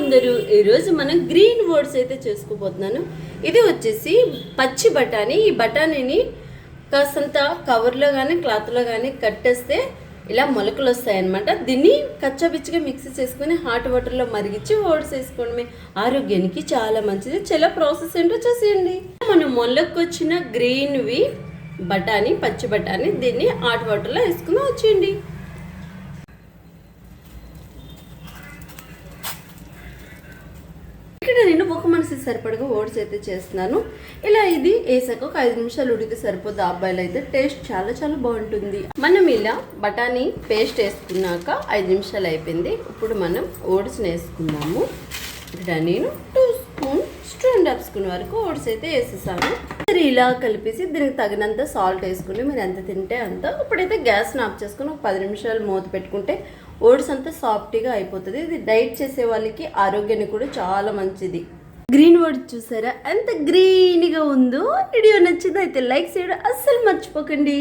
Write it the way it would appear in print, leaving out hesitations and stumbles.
అందరూ ఈరోజు మనం గ్రీన్ ఓట్స్ అయితే చేసుకోబోతున్నాను. ఇది వచ్చేసి పచ్చి బఠానీ. ఈ బఠానీని కాసంత కవర్లో కానీ క్లాత్లో కానీ కట్టేస్తే ఇలా మొలకలు వస్తాయన్నమాట. దీన్ని కచ్చాపిచ్చిగా మిక్సీ చేసుకుని హాట్ వాటర్లో మరిగించి ఓట్స్ వేసుకోవడమే ఆరోగ్యానికి చాలా మంచిది. చాలా ప్రాసెస్ ఏంటో చూసేయండి. మనం మొలకొచ్చిన గ్రీన్వి బఠానీ, పచ్చి బఠానీ, దీన్ని హాట్ వాటర్లో వేసుకుని వచ్చేయండి. ఇక్కడ నేను ఒక మనిషి సరిపడగా ఓట్స్ అయితే చేస్తున్నాను. ఇలా ఇది వేసాక ఒక 5 నిమిషాలు ఉడికితే సరిపోతుంది. అబ్బాయిలు అయితే టేస్ట్ చాలా చాలా బాగుంటుంది. మనం ఇలా బఠానీ పేస్ట్ వేసుకున్నాక 5 నిమిషాలు అయిపోయింది. ఇప్పుడు మనం ఓట్స్ని వేసుకుందాము. ఇక్కడ నేను 2 స్పూన్ వరకు ఓట్స్ అయితే వేసేసాను. సరే, ఇలా కలిపేసి దీనికి తగినంత సాల్ట్ వేసుకుని మీరు ఎంత తింటే అంత. ఇప్పుడైతే గ్యాస్ని ఆఫ్ చేసుకుని ఒక 10 నిమిషాలు మూత పెట్టుకుంటే ఓట్స్ అంతా సాఫ్ట్గా అయిపోతుంది. ఇది డైట్ చేసే వాళ్ళకి ఆరోగ్యానికి కూడా చాలా మంచిది. గ్రీన్ ఓట్స్ చూసారా ఎంత గ్రీన్గా ఉందో. వీడియో నచ్చిందో అయితే లైక్ చేయడం అస్సలు మర్చిపోకండి.